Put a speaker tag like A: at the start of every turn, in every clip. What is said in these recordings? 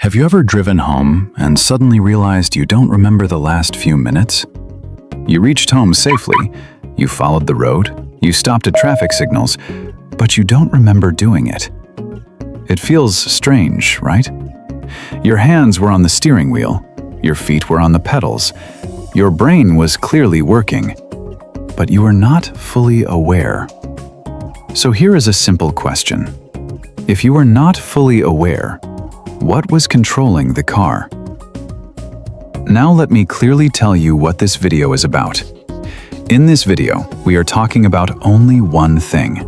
A: Have you ever driven home and suddenly realized you don't remember the last few minutes? You reached home safely, you followed the road, you stopped at traffic signals, but you don't remember doing it. It feels strange, right? Your hands were on the steering wheel, your feet were on the pedals, your brain was clearly working, but you were not fully aware. So here is a simple question. If you were not fully aware, what was controlling the car? Now let me clearly tell you what this video is about. In this video, we are talking about only one thing.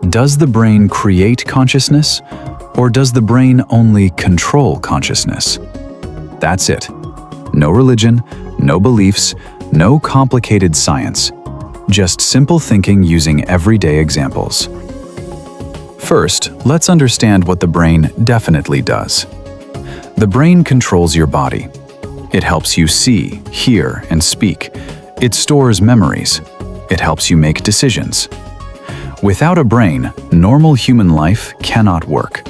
A: Does the brain create consciousness, or does the brain only control consciousness? That's it. No religion, no beliefs, no complicated science. Just simple thinking using everyday examples. First, let's understand what the brain definitely does. The brain controls your body. It helps you see, hear, and speak. It stores memories. It helps you make decisions. Without a brain, normal human life cannot work.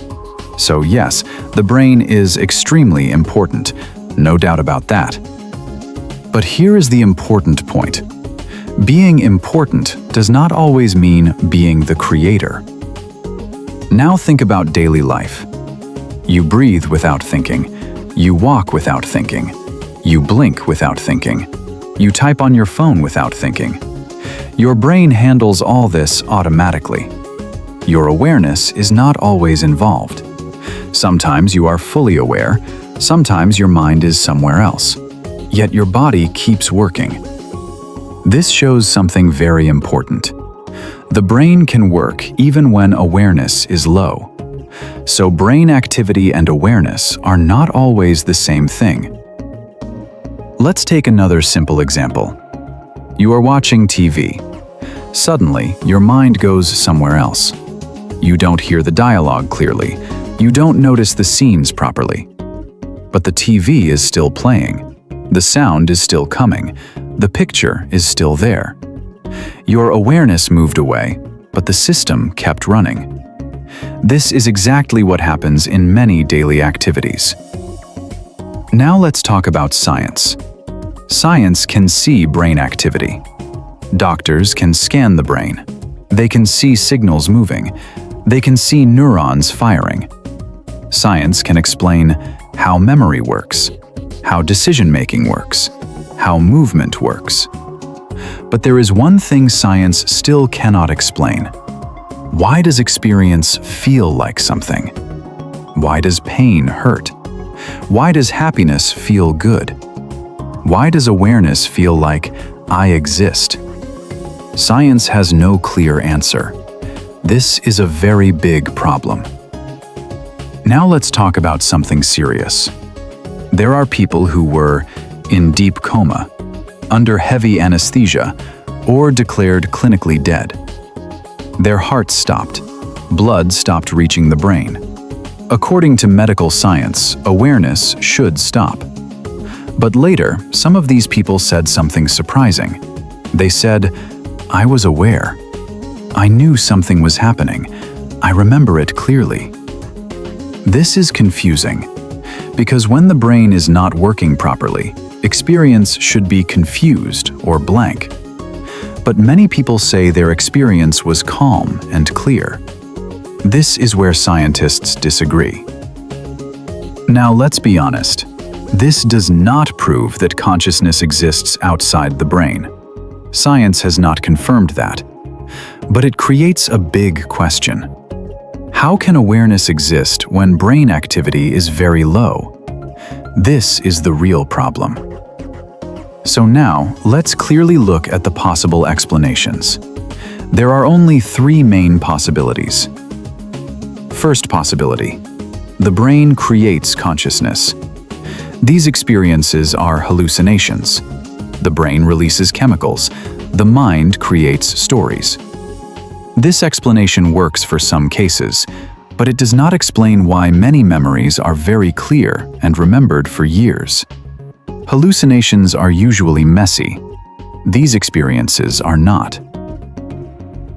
A: So yes, the brain is extremely important, no doubt about that. But here is the important point. Being important does not always mean being the creator. Now think about daily life. You breathe without thinking. You walk without thinking. You blink without thinking. You type on your phone without thinking. Your brain handles all this automatically. Your awareness is not always involved. Sometimes you are fully aware, sometimes your mind is somewhere else. Yet your body keeps working. This shows something very important. The brain can work even when awareness is low. So brain activity and awareness are not always the same thing. Let's take another simple example. You are watching TV. Suddenly, your mind goes somewhere else. You don't hear the dialogue clearly. You don't notice the scenes properly. But the TV is still playing. The sound is still coming. The picture is still there. Your awareness moved away, but the system kept running. This is exactly what happens in many daily activities. Now let's talk about science. Science can see brain activity. Doctors can scan the brain. They can see signals moving. They can see neurons firing. Science can explain how memory works, how decision-making works, how movement works. But there is one thing science still cannot explain. Why does experience feel like something? Why does pain hurt? Why does happiness feel good? Why does awareness feel like I exist? Science has no clear answer. This is a very big problem. Now let's talk about something serious. There are people who were in deep coma, under heavy anesthesia, or declared clinically dead. Their hearts stopped. Blood stopped reaching the brain. According to medical science, awareness should stop. But later, some of these people said something surprising. They said, "I was aware. I knew something was happening. I remember it clearly." This is confusing, because when the brain is not working properly, experience should be confused or blank. But many people say their experience was calm and clear. This is where scientists disagree. Now let's be honest. This does not prove that consciousness exists outside the brain. Science has not confirmed that. But it creates a big question. How can awareness exist when brain activity is very low? This is the real problem. So now, let's clearly look at the possible explanations. There are only three main possibilities. First possibility: the brain creates consciousness. These experiences are hallucinations. The brain releases chemicals. The mind creates stories. This explanation works for some cases, but it does not explain why many memories are very clear and remembered for years. Hallucinations are usually messy. These experiences are not.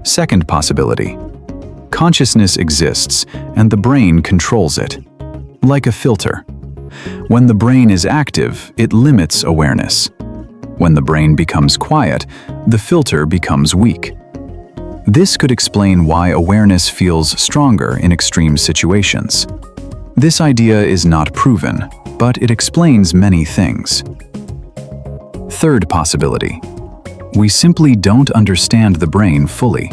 A: Second possibility: consciousness exists and the brain controls it. like a filter. When the brain is active, it limits awareness. When the brain becomes quiet, the filter becomes weak. This could explain why awareness feels stronger in extreme situations. This idea is not proven, but it explains many things. Third possibility. We simply don't understand the brain fully.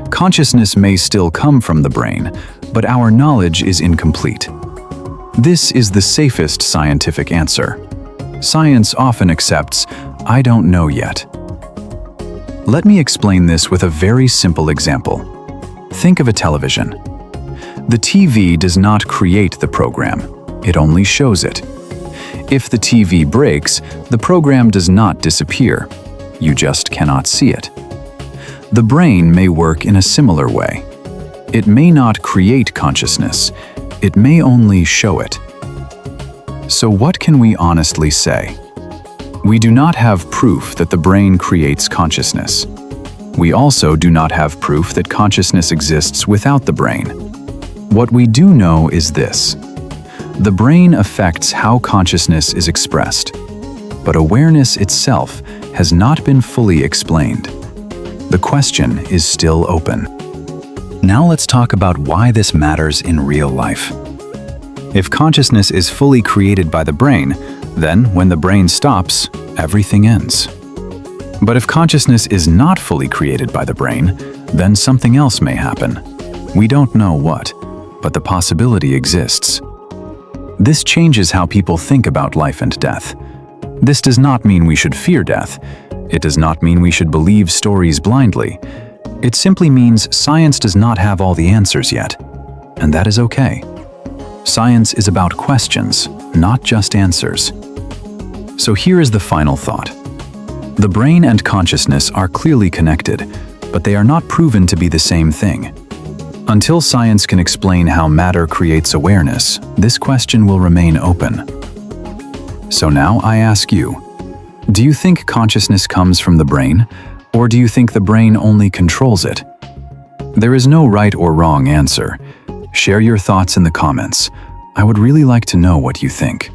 A: Consciousness may still come from the brain, but our knowledge is incomplete. This is the safest scientific answer. Science often accepts, "I don't know yet." Let me explain this with a very simple example. Think of a television. The TV does not create the program, it only shows it. If the TV breaks, the program does not disappear. You just cannot see it. The brain may work in a similar way. It may not create consciousness, it may only show it. So what can we honestly say? We do not have proof that the brain creates consciousness. We also do not have proof that consciousness exists without the brain. What we do know is this: the brain affects how consciousness is expressed, but awareness itself has not been fully explained. The question is still open. Now let's talk about why this matters in real life. If consciousness is fully created by the brain, then when the brain stops, everything ends. But if consciousness is not fully created by the brain, then something else may happen. We don't know what, but the possibility exists. This changes how people think about life and death. This does not mean we should fear death. It does not mean we should believe stories blindly. It simply means science does not have all the answers yet, and that is okay. Science is about questions, not just answers. So here is the final thought. The brain and consciousness are clearly connected, but they are not proven to be the same thing. Until science can explain how matter creates awareness, this question will remain open. So now I ask you, do you think consciousness comes from the brain, or do you think the brain only controls it? There is no right or wrong answer. Share your thoughts in the comments. I would really like to know what you think.